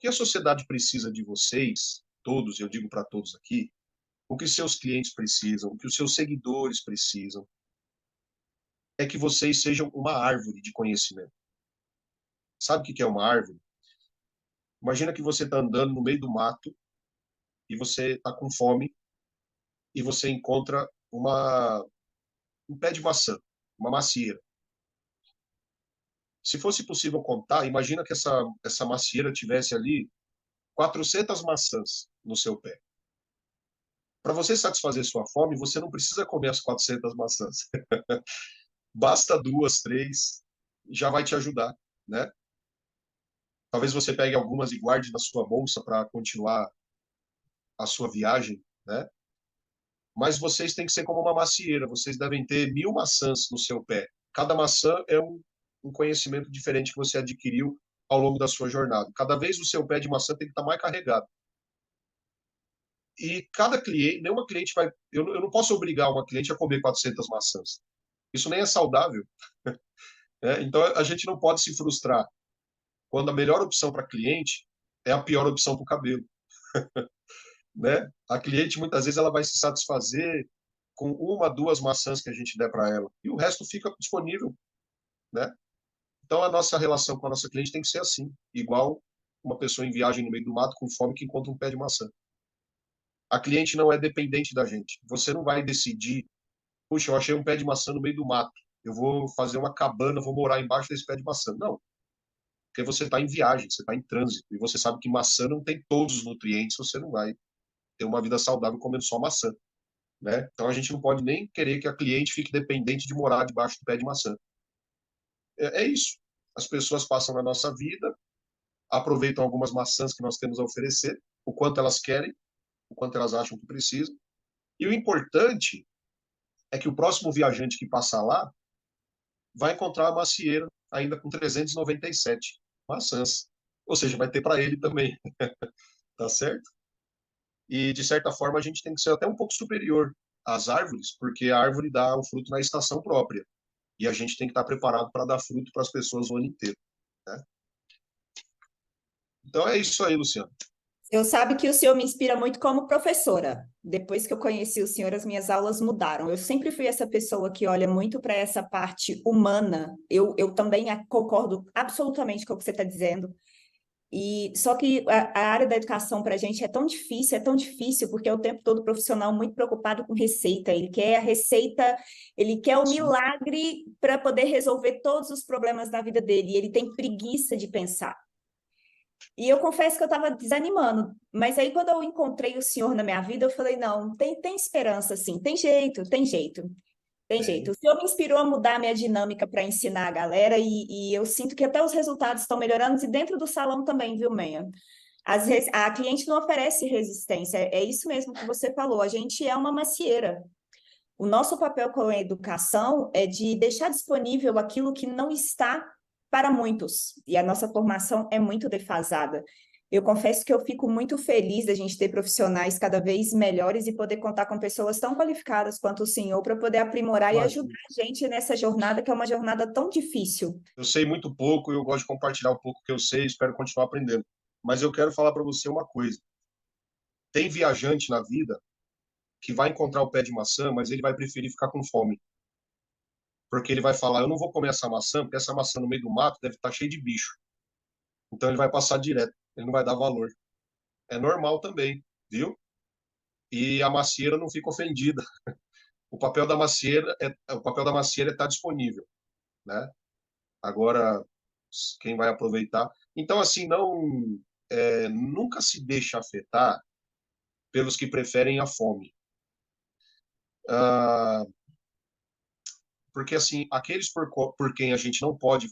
que a sociedade precisa de vocês, todos, eu digo para todos aqui, o que seus clientes precisam, o que os seus seguidores precisam, é que vocês sejam uma árvore de conhecimento. Sabe o que é uma árvore? Imagina que você está andando no meio do mato e você está com fome e você encontra um pé de maçã, uma macieira. Se fosse possível contar, imagina que essa macieira tivesse ali 400 maçãs no seu pé. Para você satisfazer sua fome, você não precisa comer as 400 maçãs. Basta duas, três, já vai te ajudar, né? Talvez você pegue algumas e guarde na sua bolsa para continuar a sua viagem, né? Mas vocês têm que ser como uma macieira, vocês devem ter 1.000 maçãs no seu pé. Cada maçã é um conhecimento diferente que você adquiriu ao longo da sua jornada. Cada vez o seu pé de maçã tem que estar mais carregado. E cada cliente, nenhuma cliente vai. Eu não posso obrigar uma cliente a comer 400 maçãs. Isso nem é saudável. Né? Então a gente não pode se frustrar quando a melhor opção para cliente é a pior opção para o cabelo. Né? A cliente muitas vezes ela vai se satisfazer com uma, duas maçãs que a gente der para ela e o resto fica disponível, né? Então a nossa relação com a nossa cliente tem que ser assim, igual uma pessoa em viagem no meio do mato com fome que encontra um pé de maçã. A cliente não é dependente da gente. Você não vai decidir, puxa, eu achei um pé de maçã no meio do mato, eu vou fazer uma cabana, vou morar embaixo desse pé de maçã. Não, porque você está em viagem, você está em trânsito e você sabe que maçã não tem todos os nutrientes, você não vai ter uma vida saudável comendo só maçã. Né? Então a gente não pode nem querer que a cliente fique dependente de morar debaixo do pé de maçã. É isso. As pessoas passam na nossa vida, aproveitam algumas maçãs que nós temos a oferecer, o quanto elas querem, o quanto elas acham que precisam. E o importante é que o próximo viajante que passar lá vai encontrar a macieira ainda com 397 maçãs. Ou seja, vai ter para ele também. Tá certo? E, de certa forma, a gente tem que ser até um pouco superior às árvores, porque a árvore dá o fruto na estação própria. E a gente tem que estar preparado para dar fruto para as pessoas o ano inteiro. Né? Então é isso aí, Luciano. Eu sabe que o senhor me inspira muito como professora. Depois que eu conheci o senhor, as minhas aulas mudaram. Eu sempre fui essa pessoa que olha muito para essa parte humana. Eu também concordo absolutamente com o que você está dizendo. E só que a área da educação para a gente é tão difícil, porque é o tempo todo profissional muito preocupado com receita. Ele quer a receita, ele quer o Sim. milagre para poder resolver todos os problemas da vida dele. E ele tem preguiça de pensar. E eu confesso que eu estava desanimando, mas aí quando eu encontrei o senhor na minha vida, eu falei, não, tem esperança, sim, tem jeito, tem jeito, tem jeito. Tem. O senhor me inspirou a mudar a minha dinâmica para ensinar a galera e eu sinto que até os resultados estão melhorando e dentro do salão também, viu, Meia? A cliente não oferece resistência, é isso mesmo que você falou, a gente é uma macieira. O nosso papel com a educação é de deixar disponível aquilo que não está para muitos, e a nossa formação é muito defasada. Eu confesso que eu fico muito feliz da gente ter profissionais cada vez melhores e poder contar com pessoas tão qualificadas quanto o senhor para poder aprimorar e ajudar Imagina. a gente nessa jornada que é uma jornada tão difícil. Eu sei muito pouco, eu gosto de compartilhar um pouco que eu sei, espero continuar aprendendo. Mas eu quero falar para você uma coisa. Tem viajante na vida que vai encontrar o pé de maçã, mas ele vai preferir ficar com fome. Porque ele vai falar, eu não vou comer essa maçã, porque essa maçã no meio do mato deve estar cheia de bicho. Então ele vai passar direto, ele não vai dar valor. É normal também, viu? E a macieira não fica ofendida. O papel da macieira é estar disponível, né? Agora, quem vai aproveitar? Então, assim, nunca se deixa afetar pelos que preferem a fome. Ah, porque, assim, aqueles por quem a gente não pode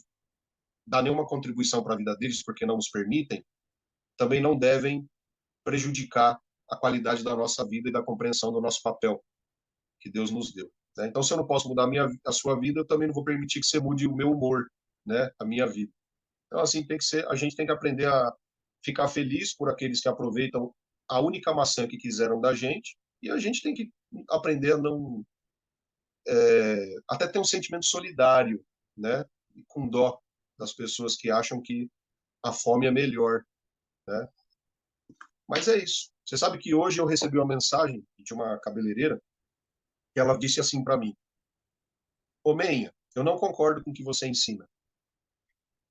dar nenhuma contribuição para a vida deles, porque não nos permitem, também não devem prejudicar a qualidade da nossa vida e da compreensão do nosso papel que Deus nos deu. Né? Então, se eu não posso mudar a sua vida, eu também não vou permitir que você mude o meu humor, né? A minha vida. Então, assim, a gente tem que aprender a ficar feliz por aqueles que aproveitam a única maçã que quiseram da gente, e a gente tem que aprender a não, até ter um sentimento solidário, né? E com dó das pessoas que acham que a fome é melhor. né? Mas é isso. Você sabe que hoje eu recebi uma mensagem de uma cabeleireira que ela disse assim para mim: Ô Menha, eu não concordo com o que você ensina,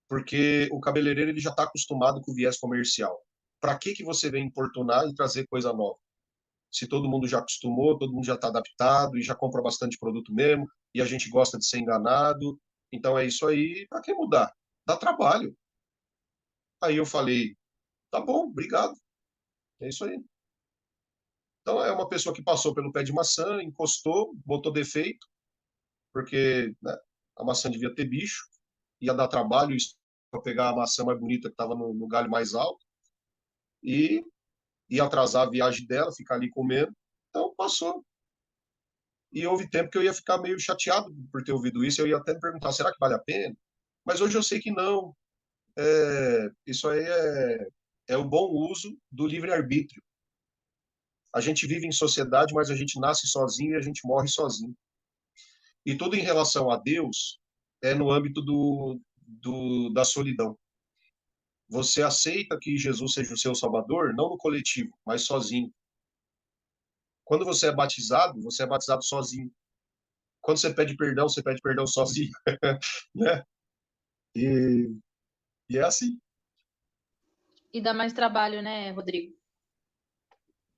porque o cabeleireiro ele já está acostumado com o viés comercial. Para que você vem importunar e trazer coisa nova? Se todo mundo já acostumou, todo mundo já está adaptado e já compra bastante produto mesmo, e a gente gosta de ser enganado, então é isso aí, para que mudar? Dá trabalho. Aí eu falei, tá bom, obrigado, é isso aí. Então é uma pessoa que passou pelo pé de maçã, encostou, botou defeito, porque né, a maçã devia ter bicho, ia dar trabalho para pegar a maçã mais bonita que estava no galho mais alto, e ia atrasar a viagem dela, ficar ali comendo. Então passou. E houve tempo que eu ia ficar meio chateado por ter ouvido isso, eu ia até me perguntar, será que vale a pena? Mas hoje eu sei que não. Isso aí é o bom uso do livre-arbítrio. A gente vive em sociedade, mas a gente nasce sozinho e a gente morre sozinho. E tudo em relação a Deus é no âmbito da solidão. Você aceita que Jesus seja o seu Salvador, não no coletivo, mas sozinho. Quando você é batizado sozinho. Quando você pede perdão sozinho, né? E, e é assim, E dá mais trabalho, né, Rodrigo?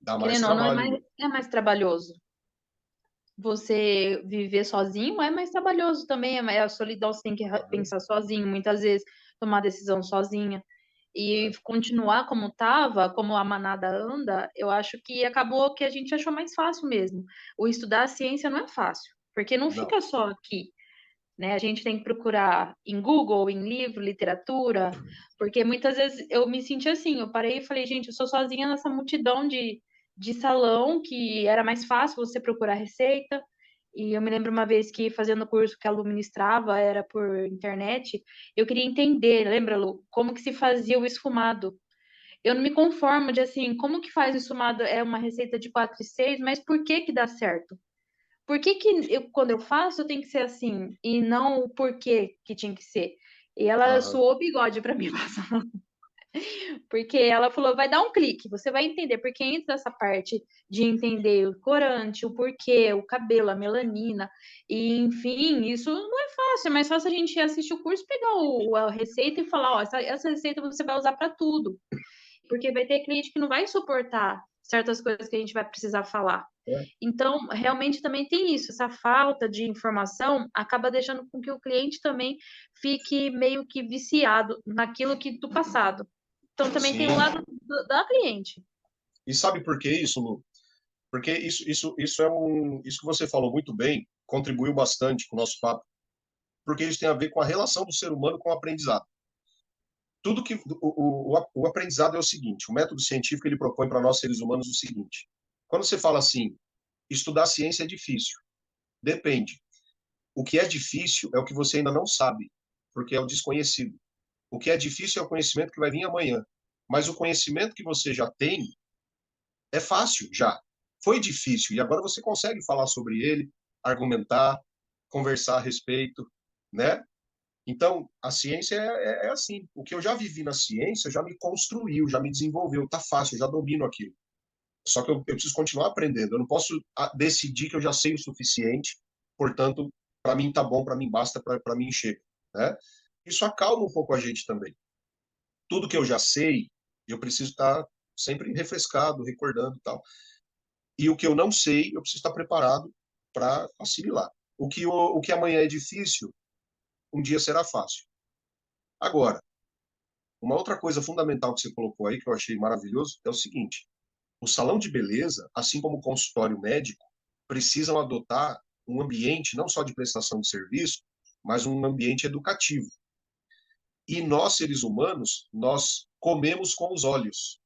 dá mais Querendo ou não, trabalho, Lu. é mais trabalhoso. Você viver sozinho é mais trabalhoso também, a solidão, você tem que pensar sozinho, muitas vezes tomar decisão sozinha. E continuar como estava, como a manada anda, eu acho que acabou que a gente achou mais fácil mesmo. O estudar a ciência não é fácil, porque não Não, fica só aqui, né? A gente tem que procurar em Google, em livro, literatura, porque muitas vezes eu me senti assim, eu parei e falei, gente, eu sou sozinha nessa multidão de salão que era mais fácil você procurar receita. E eu me lembro uma vez que fazendo o curso que a Lu ministrava, era por internet, eu queria entender, lembra, Lu, como que se fazia o esfumado. Eu não me conformo de assim, como que faz o esfumado? É uma receita de 4 e 6, mas por que que dá certo? Por que que quando eu faço, tem que ser assim? E não o porquê que tinha que ser? E ela aham, suou o bigode para mim, porque ela falou, vai dar um clique, você vai entender, porque entra essa parte de entender o corante, o porquê, o cabelo, a melanina, e enfim, isso não é fácil, é mais fácil a gente assistir o curso, pegar a receita e falar, ó, essa receita você vai usar para tudo, porque vai ter cliente que não vai suportar certas coisas que a gente vai precisar falar. é. Então, realmente também tem isso, essa falta de informação acaba deixando com que o cliente também fique meio que viciado naquilo que do passado. Então, também tem o Sim. lado da cliente. E sabe por que isso, Lu? Porque isso que você falou muito bem, contribuiu bastante com o nosso papo, porque isso tem a ver com a relação do ser humano com o aprendizado. Tudo que o aprendizado é o seguinte, o método científico ele propõe para nós seres humanos o seguinte: quando você fala assim, estudar ciência é difícil, depende. O que é difícil é o que você ainda não sabe, porque é o desconhecido. O que é difícil é o conhecimento que vai vir amanhã. Mas o conhecimento que você já tem é fácil já. Foi difícil e agora você consegue falar sobre ele, argumentar, conversar a respeito, né? Então, a ciência é assim. O que eu já vivi na ciência já me construiu, já me desenvolveu. Tá fácil, eu já domino aquilo. Só que eu preciso continuar aprendendo. Eu não posso decidir que eu já sei o suficiente, portanto, para mim tá bom, para mim basta, para mim chega, né? Isso acalma um pouco a gente também. Tudo que eu já sei, eu preciso estar sempre refrescado, recordando e tal. E o que eu não sei, eu preciso estar preparado para assimilar. O que amanhã é difícil, um dia será fácil. Agora, uma outra coisa fundamental que você colocou aí, que eu achei maravilhoso, é o seguinte: o salão de beleza, assim como o consultório médico, precisam adotar um ambiente não só de prestação de serviço, mas um ambiente educativo. E nós, seres humanos, nós comemos com os olhos.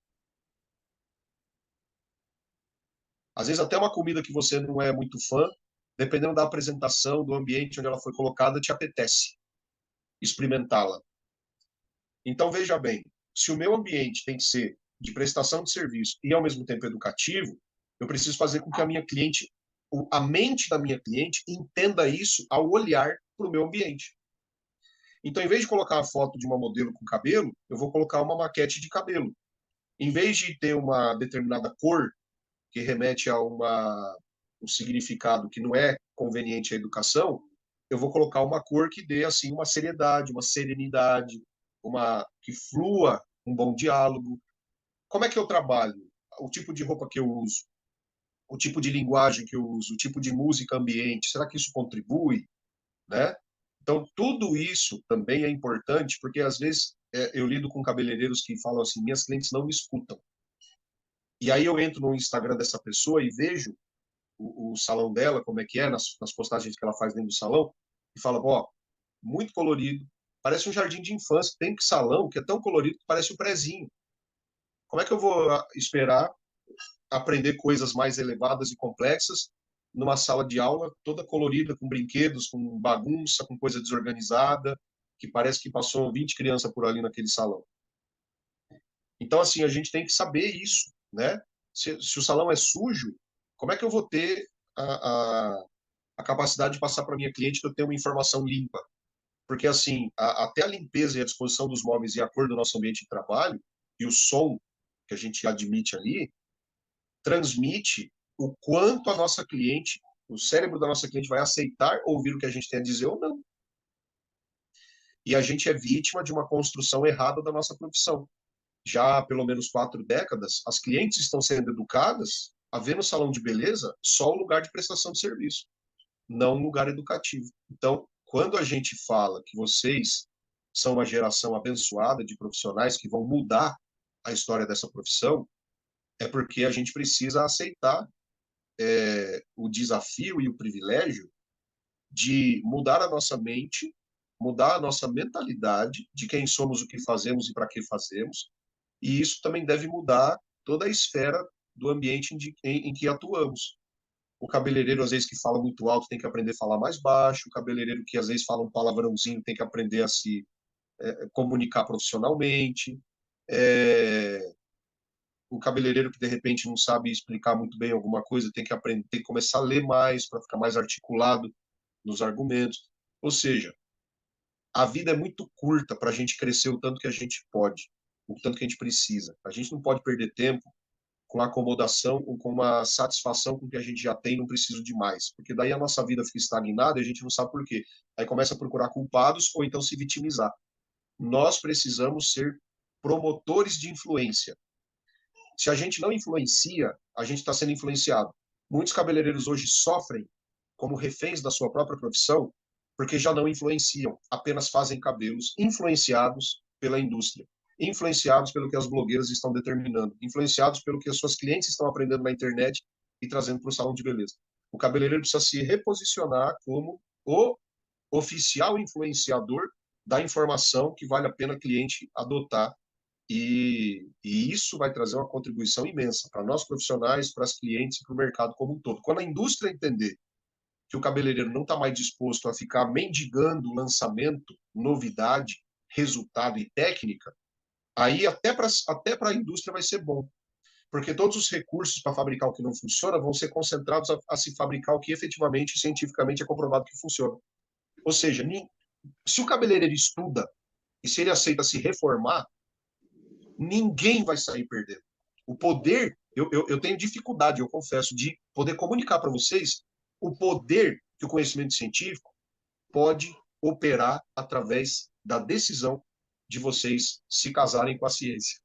Às vezes até uma comida que você não é muito fã, dependendo da apresentação, do ambiente onde ela foi colocada, te apetece experimentá-la. Então veja bem, se o meu ambiente tem que ser de prestação de serviço e ao mesmo tempo educativo, eu preciso fazer com que a minha cliente, a mente da minha cliente entenda isso ao olhar para o meu ambiente. Então, em vez de colocar a foto de uma modelo com cabelo, eu vou colocar uma maquete de cabelo. Em vez de ter uma determinada cor que remete a um significado que não é conveniente à educação, eu vou colocar uma cor que dê assim uma seriedade, uma serenidade, uma que flua um bom diálogo. Como é que eu trabalho? O tipo de roupa que eu uso, o tipo de linguagem que eu uso, o tipo de música ambiente, será que isso contribui, né? Então, tudo isso também é importante, porque às vezes eu lido com cabeleireiros que falam assim, minhas clientes não me escutam. E aí eu entro no Instagram dessa pessoa e vejo o salão dela, como é que é, nas postagens que ela faz dentro do salão, e fala, ó, muito colorido, parece um jardim de infância, tem que salão que é tão colorido que parece um prezinho. Como é que eu vou esperar aprender coisas mais elevadas e complexas numa sala de aula toda colorida, com brinquedos, com bagunça, com coisa desorganizada, que parece que passou 20 crianças por ali naquele salão? Então, assim, a gente tem que saber isso, né? Se o salão é sujo, como é que eu vou ter a capacidade de passar para minha cliente que eu tenho uma informação limpa? Porque, assim, até a limpeza e a disposição dos móveis e a cor do nosso ambiente de trabalho e o som que a gente admite ali, transmite o quanto a nossa cliente, o cérebro da nossa cliente vai aceitar ouvir o que a gente tem a dizer ou não. E a gente é vítima de uma construção errada da nossa profissão. Já há pelo menos 4 décadas, as clientes estão sendo educadas a ver no salão de beleza só o lugar de prestação de serviço, não um lugar educativo. Então, quando a gente fala que vocês são uma geração abençoada de profissionais que vão mudar a história dessa profissão, é porque a gente precisa aceitar o desafio e o privilégio de mudar a nossa mente, mudar a nossa mentalidade de quem somos, o que fazemos e para que fazemos, e isso também deve mudar toda a esfera do ambiente em que atuamos. O cabeleireiro, às vezes, que fala muito alto, tem que aprender a falar mais baixo. O cabeleireiro que, às vezes, fala um palavrãozinho, tem que aprender a se comunicar profissionalmente. É, o cabeleireiro que, de repente, não sabe explicar muito bem alguma coisa, tem que aprender, tem que começar a ler mais para ficar mais articulado nos argumentos. Ou seja, a vida é muito curta para a gente crescer o tanto que a gente pode, o tanto que a gente precisa. A gente não pode perder tempo com acomodação ou com uma satisfação com o que a gente já tem, não preciso de mais. Porque daí a nossa vida fica estagnada e a gente não sabe por quê. Aí começa a procurar culpados ou então se vitimizar. Nós precisamos ser promotores de influência. Se a gente não influencia, a gente está sendo influenciado. Muitos cabeleireiros hoje sofrem como reféns da sua própria profissão porque já não influenciam, apenas fazem cabelos influenciados pela indústria, influenciados pelo que as blogueiras estão determinando, influenciados pelo que as suas clientes estão aprendendo na internet e trazendo para o salão de beleza. O cabeleireiro precisa se reposicionar como o oficial influenciador da informação que vale a pena o cliente adotar e isso vai trazer uma contribuição imensa para nós profissionais, para as clientes e para o mercado como um todo. Quando a indústria entender que o cabeleireiro não está mais disposto a ficar mendigando lançamento, novidade, resultado e técnica, aí até para a indústria vai ser bom, porque todos os recursos para fabricar o que não funciona vão ser concentrados a se fabricar o que efetivamente, cientificamente é comprovado que funciona. Ou seja, se o cabeleireiro estuda e se ele aceita se reformar, ninguém vai sair perdendo. O poder, eu tenho dificuldade, eu confesso, de poder comunicar para vocês o poder que o conhecimento científico pode operar através da decisão de vocês se casarem com a ciência.